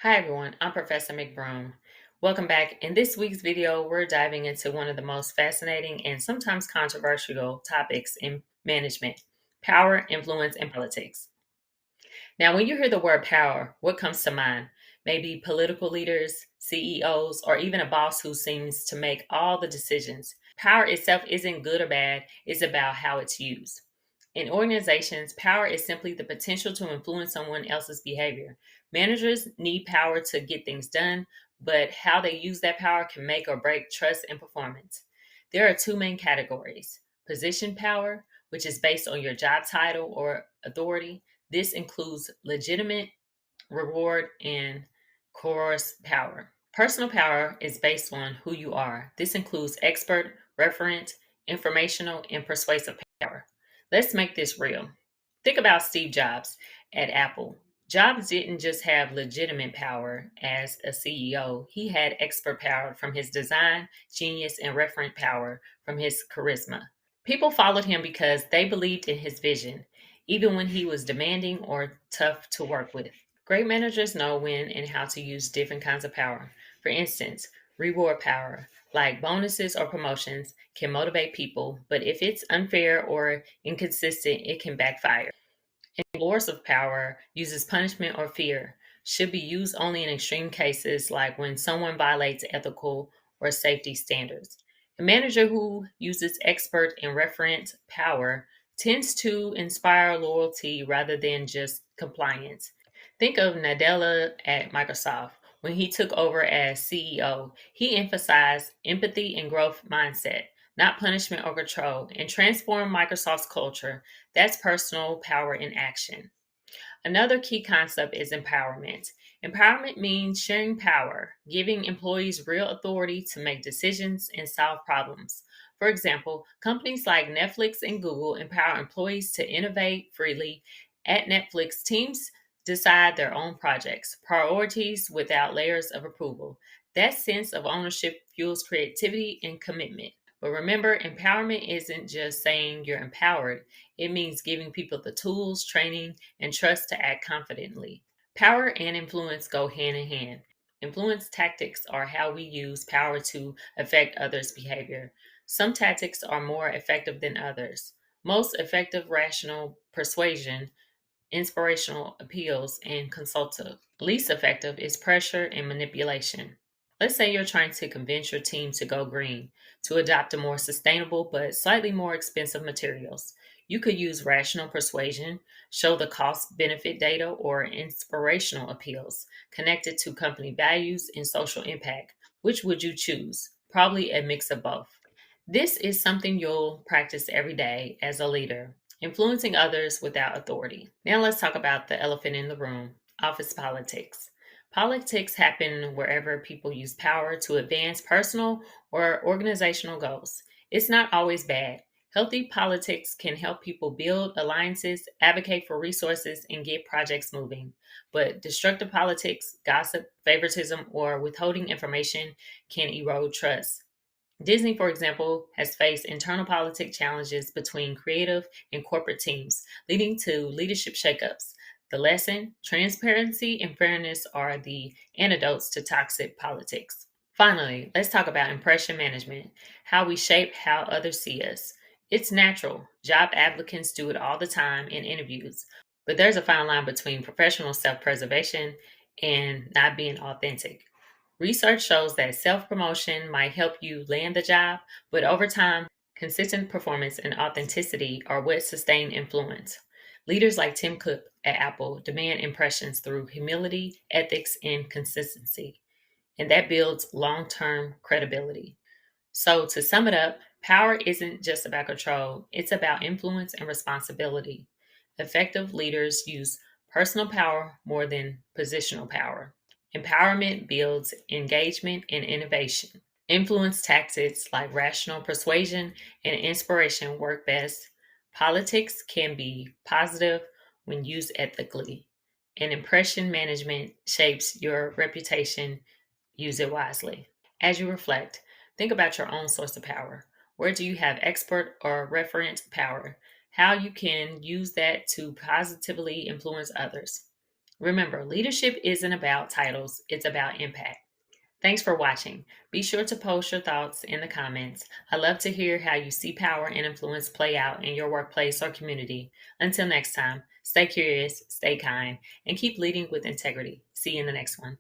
Hi everyone, I'm Professor McBroom. Welcome back. In this week's video, we're diving into one of the most fascinating and sometimes controversial topics in management: power, influence, and politics. Now, when you hear the word power, what comes to mind? Maybe political leaders, CEOs, or even a boss who seems to make all the decisions. Power itself isn't good or bad, it's about how it's used. In organizations, power is simply the potential to influence someone else's behavior. Managers need power to get things done, but how they use that power can make or break trust and performance. There are two main categories: position power, which is based on your job title or authority. This includes legitimate reward and coerce power. Personal power is based on who you are. This includes expert, referent, informational, and persuasive power. Let's make this real. Think about Steve Jobs at Apple. Jobs didn't just have legitimate power as a CEO, he had expert power from his design, genius, and referent power from his charisma. People followed him because they believed in his vision, even when he was demanding or tough to work with. Great managers know when and how to use different kinds of power. For instance, reward power, like bonuses or promotions, can motivate people, but if it's unfair or inconsistent, it can backfire. And coercive power uses punishment or fear, should be used only in extreme cases like when someone violates ethical or safety standards. A manager who uses expert and referent power tends to inspire loyalty rather than just compliance. Think of Nadella at Microsoft. When he took over as CEO, he emphasized empathy and growth mindset, not punishment or control, and transformed Microsoft's culture. That's personal power in action. Another key concept is empowerment. Empowerment means sharing power, giving employees real authority to make decisions and solve problems. For example, companies like Netflix and Google empower employees to innovate freely. At Netflix, teams decide their own projects, priorities without layers of approval. That sense of ownership fuels creativity and commitment. But remember, empowerment isn't just saying you're empowered, it means giving people the tools, training, and trust to act confidently. Power and influence go hand in hand. Influence tactics are how we use power to affect others' behavior. Some tactics are more effective than others. Most effective rational persuasion, inspirational appeals, and consultative. Least effective is pressure and manipulation. Let's say you're trying to convince your team to go green, to adopt a more sustainable but slightly more expensive materials. You could use rational persuasion, show the cost benefit data, or inspirational appeals connected to company values and social impact. Which would you choose? Probably a mix of both. This is something you'll practice every day as a leader, influencing others without authority. Now let's talk about the elephant in the room: office politics. Politics happen wherever people use power to advance personal or organizational goals. It's not always bad. Healthy politics can help people build alliances, advocate for resources, and get projects moving. But destructive politics, gossip, favoritism, or withholding information can erode trust. Disney, for example, has faced internal politic challenges between creative and corporate teams, leading to leadership shakeups. The lesson: transparency and fairness are the antidotes to toxic politics. Finally, let's talk about impression management, how we shape how others see us. It's natural. Job applicants do it all the time in interviews, but there's a fine line between professional self preservation and not being authentic. Research shows that self promotion might help you land the job, but over time, consistent performance and authenticity are what sustain influence. Leaders like Tim Cook at Apple demand impressions through humility, ethics, and consistency, and that builds long term credibility. So, to sum it up, power isn't just about control, it's about influence and responsibility. Effective leaders use personal power more than positional power. Empowerment builds engagement and innovation. Influence tactics like rational persuasion and inspiration work best. Politics can be positive when used ethically, and impression management shapes your reputation. Use it wisely. As you reflect, think about your own source of power. Where do you have expert or referent power? How you can use that to positively influence others. Remember, leadership isn't about titles, it's about impact. Thanks for watching. Be sure to post your thoughts in the comments. I love to hear how you see power and influence play out in your workplace or community. Until next time, stay curious, stay kind, and keep leading with integrity. See you in the next one.